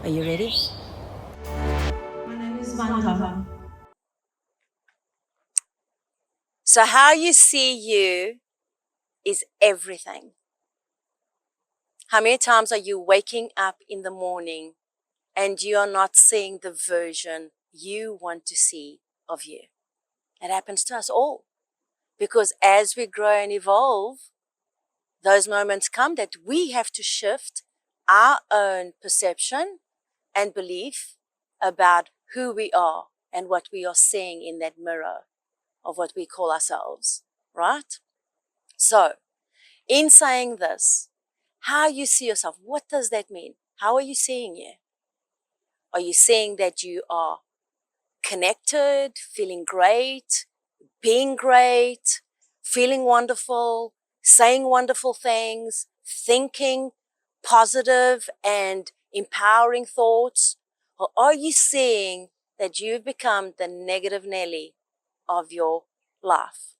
Are you ready? My name is Vanda. So, how you see you is everything. How many times are you waking up in the morning and you are not seeing the version you want to see of you? It happens to us all. Because as we grow and evolve, those moments come that we have to shift our own perception and belief about who we are and what we are seeing in that mirror of what we call ourselves, right? So, in saying this, how you see yourself, what does that mean? How are you seeing you? Are you seeing that you are connected, feeling great, being great, feeling wonderful, saying wonderful things, thinking positive and empowering thoughts? Or are you seeing that you've become the negative Nelly of your life?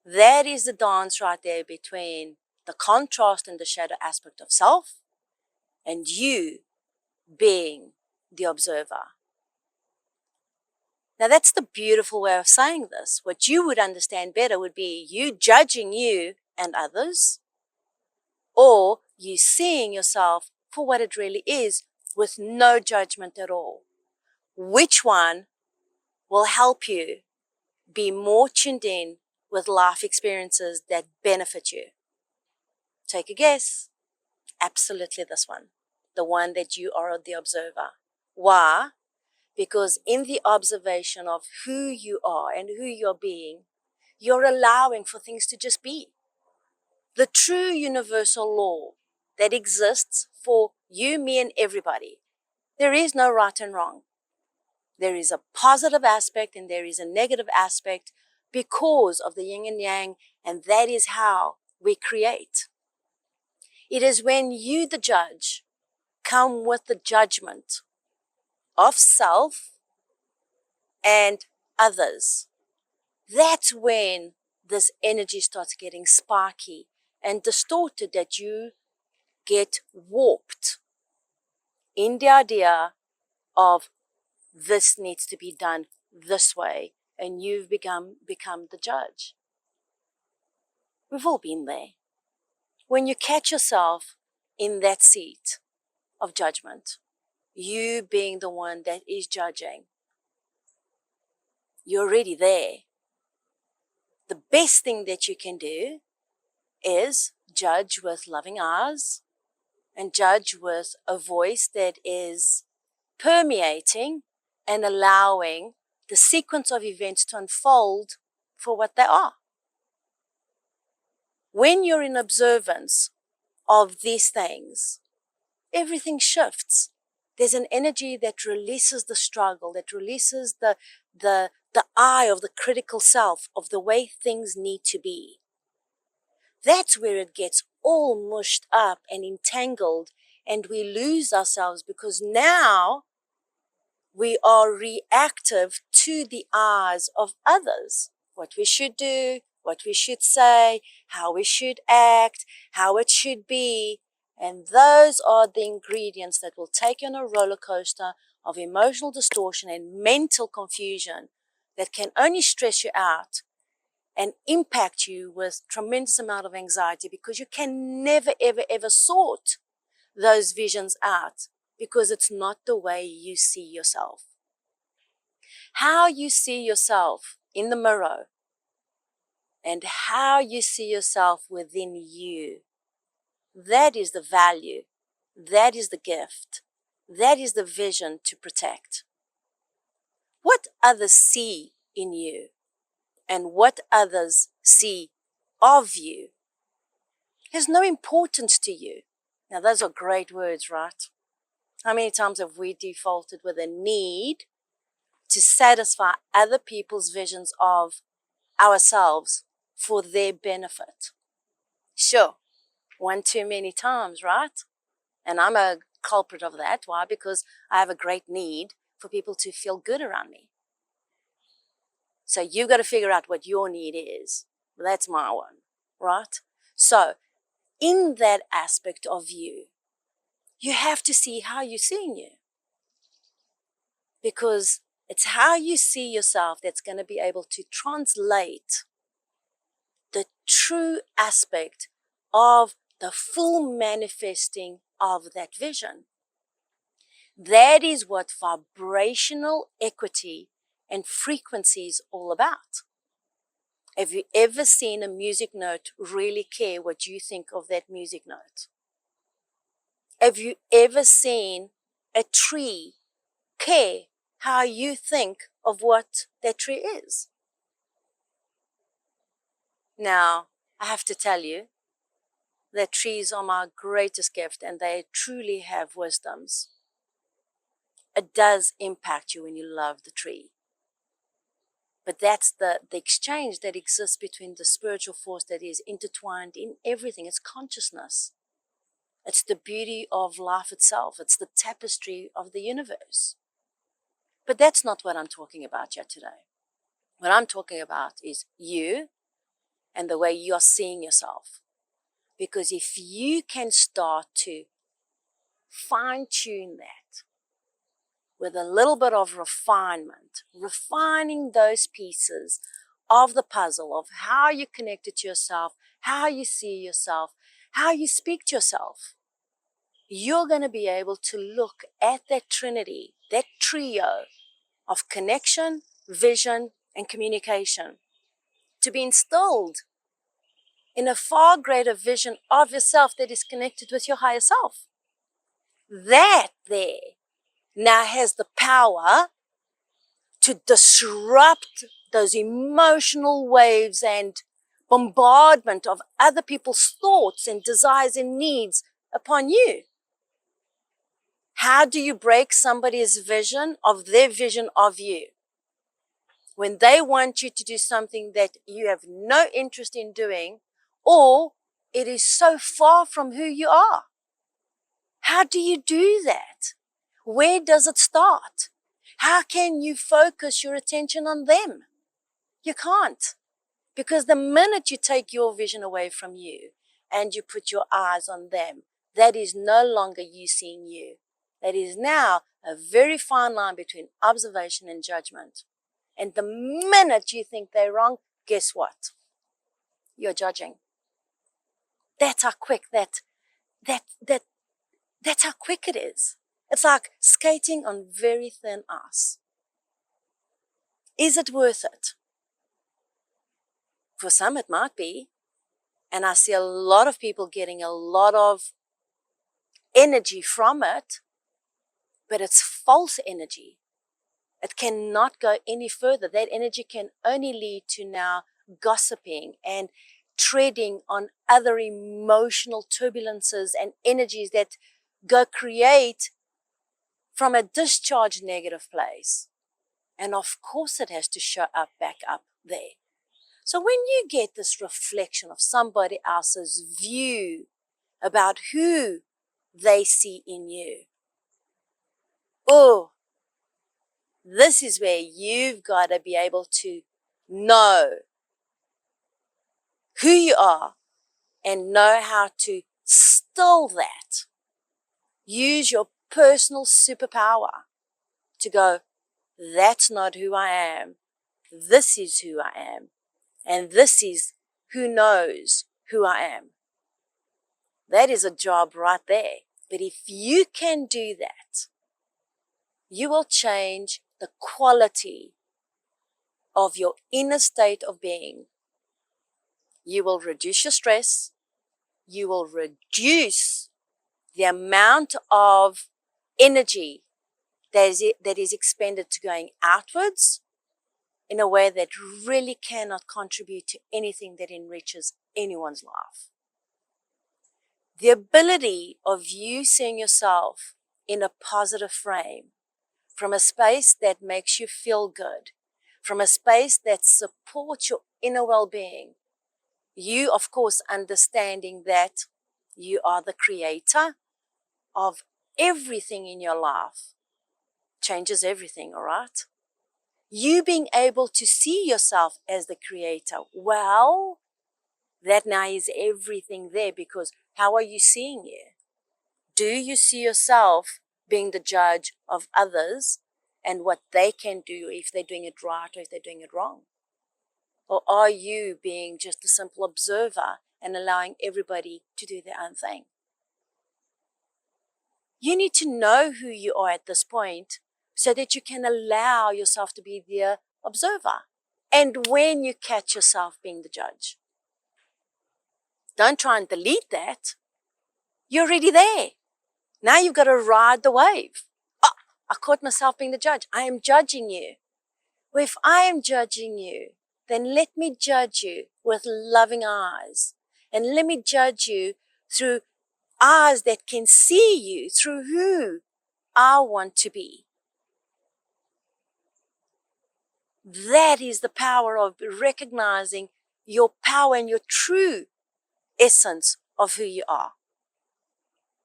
That is the dance right there between the contrast and the shadow aspect of self and you being the observer. Now, that's the beautiful way of saying this. What you would understand better would be you judging you and others, or you seeing yourself for what it really is with no judgment at all. Which one will help you be more tuned in with life experiences that benefit you? Take a guess. Absolutely this one. The one that you are the observer. Why? Because in the observation of who you are and who you're being, you're allowing for things to just be. The true universal law that exists for you, me, and everybody. There is no right and wrong. There is a positive aspect and there is a negative aspect because of the yin and yang, and that is how we create. It is when you, the judge, come with the judgment of self and others. That's when this energy starts getting sparky and distorted, that you get warped in the idea of this needs to be done this way, and you've become the judge. We've all been there. When you catch yourself in that seat of judgment, you being the one that is judging, you're already there. The best thing that you can do is judge with loving eyes and judge with a voice that is permeating and allowing the sequence of events to unfold for what they are. When you're in observance of these things, everything shifts. There's an energy that releases the struggle, that releases the eye of the critical self of the way things need to be. That's where it gets all mushed up and entangled, and we lose ourselves because now we are reactive to the eyes of others. What we should do, what we should say, how we should act, how it should be. And those are the ingredients that will take you on a roller coaster of emotional distortion and mental confusion that can only stress you out and impact you with tremendous amount of anxiety, because you can never, ever, ever sort those visions out because it's not the way you see yourself. How you see yourself in the mirror and how you see yourself within you, that is the value, that is the gift, that is the vision to protect. What others see in you and what others see of you has no importance to you. Now, those are great words, right? How many times have we defaulted with a need to satisfy other people's visions of ourselves for their benefit? Sure, one too many times, right? And I'm a culprit of that. Why? Because I have a great need for people to feel good around me. So you've got to figure out what your need is. That's my one, right? So in that aspect of you, You have to see how you're seeing you. Because it's how you see yourself that's going to be able to translate the true aspect of the full manifesting of that vision. That is what vibrational equity and frequency is all about. Have you ever seen a music note really care what you think of that music note? Have you ever seen a tree care how you think of what that tree is? Now, I have to tell you that trees are my greatest gift and they truly have wisdoms. It does impact you when you love the tree. But that's the exchange that exists between the spiritual force that is intertwined in everything. It's consciousness. It's the beauty of life itself. It's the tapestry of the universe. But that's not what I'm talking about yet today. What I'm talking about is you and the way you're seeing yourself. Because if you can start to fine-tune that with a little bit of refinement, refining those pieces of the puzzle of how you connected to yourself, how you see yourself, how you speak to yourself, you're going to be able to look at that trinity, that trio of connection, vision, and communication to be instilled in a far greater vision of yourself that is connected with your higher self. That there now has the power to disrupt those emotional waves and bombardment of other people's thoughts and desires and needs upon you. How do you break somebody's vision of their vision of you? When they want you to do something that you have no interest in doing, or it is so far from who you are. How do you do that? Where does it start? How can you focus your attention on them? You can't. Because the minute you take your vision away from you and you put your eyes on them, that is no longer you seeing you. That is now a very fine line between observation and judgment. And the minute you think they're wrong, guess what? You're judging. That's how quick that's how quick it is. It's like skating on very thin ice. Is it worth it? For some, it might be. And I see a lot of people getting a lot of energy from it, but it's false energy. It cannot go any further. That energy can only lead to now gossiping and treading on other emotional turbulences and energies that go create from a discharged negative place. And of course it has to show up back up there. So when you get this reflection of somebody else's view about who they see in you, oh, this is where you've got to be able to know who you are and know how to still that. Use your personal superpower to go, that's not who I am. This is who I am. And this is who knows who I am. That is a job right there. But if you can do that, you will change the quality of your inner state of being. You will reduce your stress. You will reduce the amount of energy that is expended to going outwards in a way that really cannot contribute to anything that enriches anyone's life. The ability of you seeing yourself in a positive frame, from a space that makes you feel good, from a space that supports your inner well-being, you, of course, understanding that you are the creator of everything in your life, changes everything, all right? You being able to see yourself as the creator, well, that now is everything there, because how are you seeing you? Do you see yourself being the judge of others and what they can do, if they're doing it right or if they're doing it wrong? Or are you being just a simple observer and allowing everybody to do their own thing? You need to know who you are at this point so that you can allow yourself to be the observer. And when you catch yourself being the judge, don't try and delete that. You're already there. Now you've got to ride the wave. Oh, I caught myself being the judge. I am judging you. Well, if I am judging you, then let me judge you with loving eyes. And let me judge you through eyes that can see you through who I want to be. That is the power of recognizing your power and your true essence of who you are.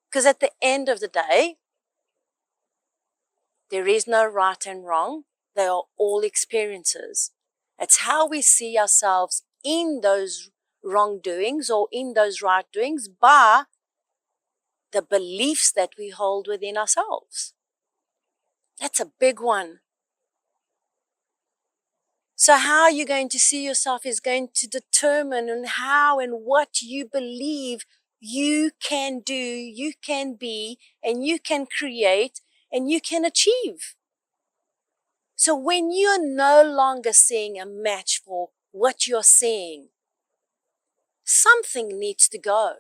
Because at the end of the day, there is no right and wrong. They are all experiences. It's how we see ourselves in those wrongdoings or in those right doings by the beliefs that we hold within ourselves. That's a big one. So how you're going to see yourself is going to determine on how and what you believe you can do, you can be, and you can create, and you can achieve. So when you're no longer seeing a match for what you're seeing, something needs to go.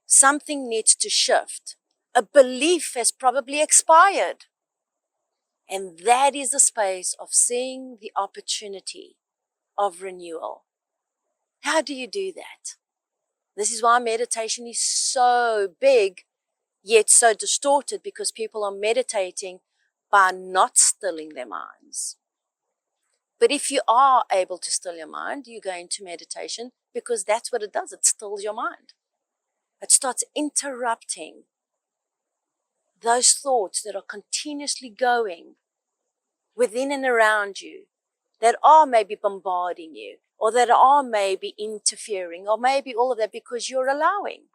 Something needs to shift. A belief has probably expired. And that is the space of seeing the opportunity of renewal. How do you do that? This is why meditation is so big, yet so distorted, because people are meditating by not stilling their minds. But if you are able to still your mind, you go into meditation because that's what it does. It stills your mind. It starts interrupting those thoughts that are continuously going within and around you, that are maybe bombarding you, or that are maybe interfering, or maybe all of that because you're allowing.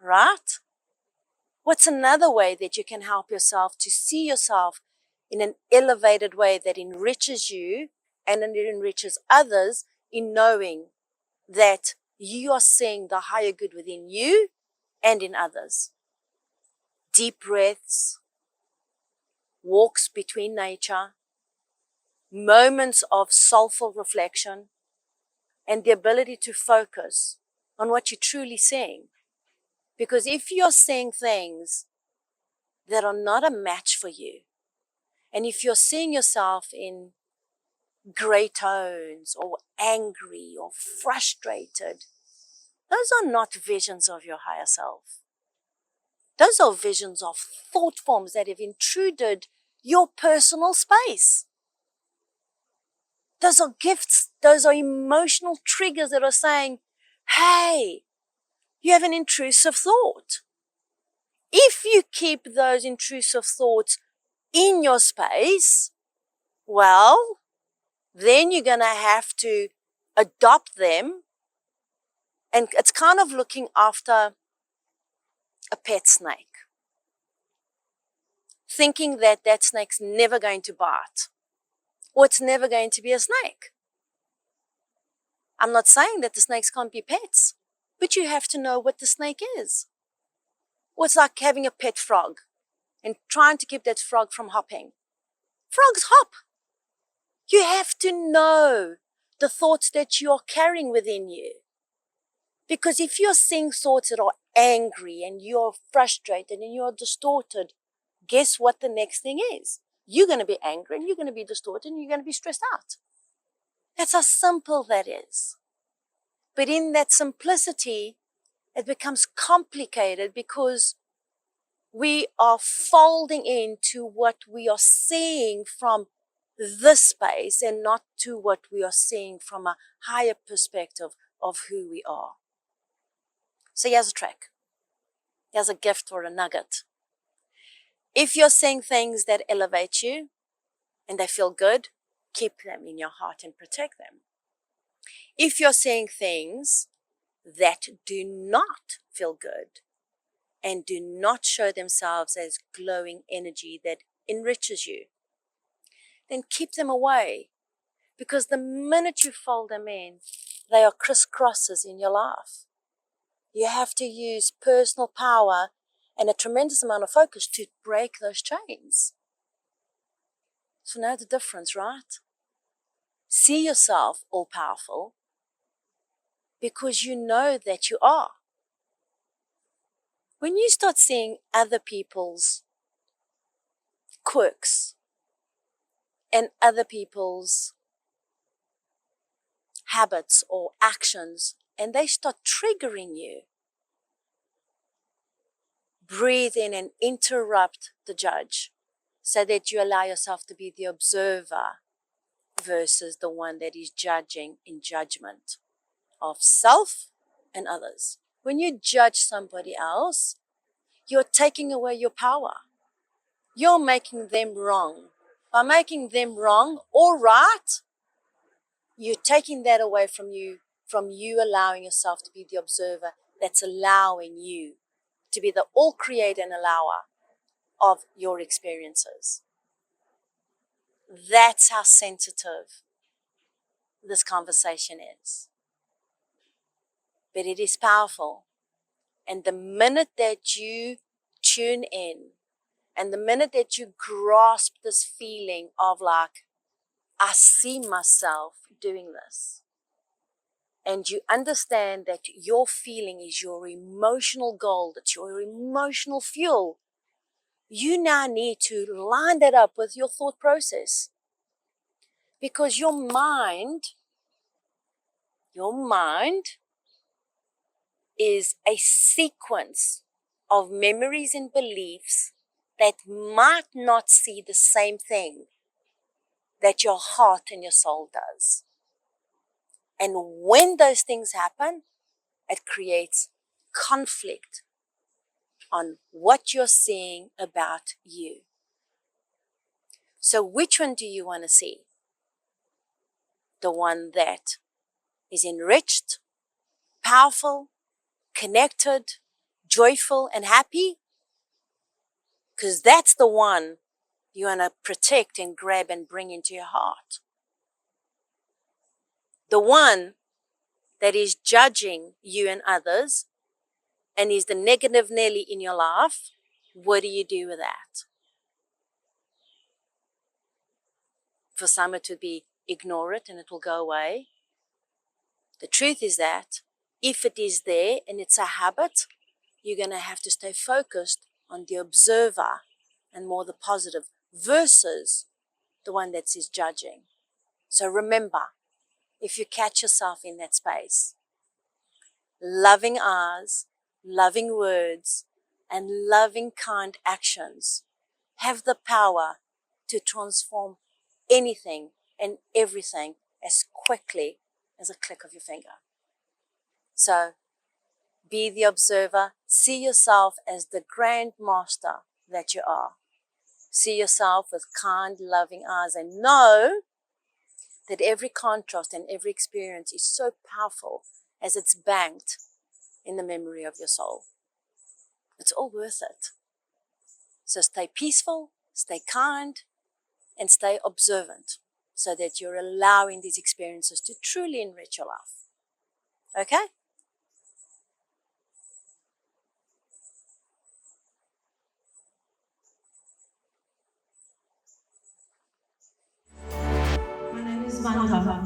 Right? What's another way that you can help yourself to see yourself in an elevated way that enriches you and it enriches others in knowing that you are seeing the higher good within you and in others? Deep breaths, walks between nature, moments of soulful reflection, and the ability to focus on what you're truly seeing. Because if you're seeing things that are not a match for you, and if you're seeing yourself in gray tones or angry or frustrated, those are not visions of your higher self. Those are visions of thought forms that have intruded your personal space. Those are gifts, those are emotional triggers that are saying, hey, you have an intrusive thought. If you keep those intrusive thoughts in your space, well, then you're going to have to adopt them. And it's kind of looking after a pet snake, thinking that that snake's never going to bite, or it's never going to be a snake. I'm not saying that the snakes can't be pets, but you have to know what the snake is. Or it's like having a pet frog and trying to keep that frog from hopping. Frogs hop. You have to know the thoughts that you're carrying within you. Because if you're seeing thoughts that are angry and you're frustrated and you're distorted, guess what the next thing is? You're going to be angry and you're going to be distorted and you're going to be stressed out. That's how simple that is. But in that simplicity, it becomes complicated because we are folding into what we are seeing from this space and not to what we are seeing from a higher perspective of who we are. So here's a trick. Here's a gift or a nugget. If you're seeing things that elevate you and they feel good, keep them in your heart and protect them. If you're seeing things that do not feel good and do not show themselves as glowing energy that enriches you, then keep them away. Because the minute you fold them in, they are crisscrosses in your life. You have to use personal power and a tremendous amount of focus to break those chains. So know the difference, right? See yourself all powerful because you know that you are. When you start seeing other people's quirks and other people's habits or actions, and they start triggering you, breathe in and interrupt the judge so that you allow yourself to be the observer versus the one that is judging in judgment of self and others. When you judge somebody else, you're taking away your power. You're making them wrong. By making them wrong or right, you're taking that away from you allowing yourself to be the observer that's allowing you to be the all creator and allower of your experiences. That's how sensitive this conversation is. But it is powerful. And the minute that you tune in, and the minute that you grasp this feeling of like, I see myself doing this, and you understand that your feeling is your emotional gold, it's your emotional fuel, you now need to line that up with your thought process. Because your mind is a sequence of memories and beliefs that might not see the same thing that your heart and your soul does. And when those things happen, it creates conflict on what you're seeing about you. So which one do you want to see? The one that is enriched, powerful, connected, joyful, and happy? Because that's the one you want to protect and grab and bring into your heart. The one that is judging you and others and is the negative Nelly in your life, what do you do with that? For some it would be ignore it and it will go away. The truth is that if it is there and it's a habit, you're going to have to stay focused on the observer and more the positive versus the one that is judging. So remember, if you catch yourself in that space, loving eyes, loving words, and loving kind actions have the power to transform anything and everything as quickly as a click of your finger. So be the observer. See yourself as the grand master that you are. See yourself with kind, loving eyes and know that every contrast and every experience is so powerful as it's banked in the memory of your soul. It's all worth it. So stay peaceful, stay kind, and stay observant so that you're allowing these experiences to truly enrich your life. Okay? My name is Vandha.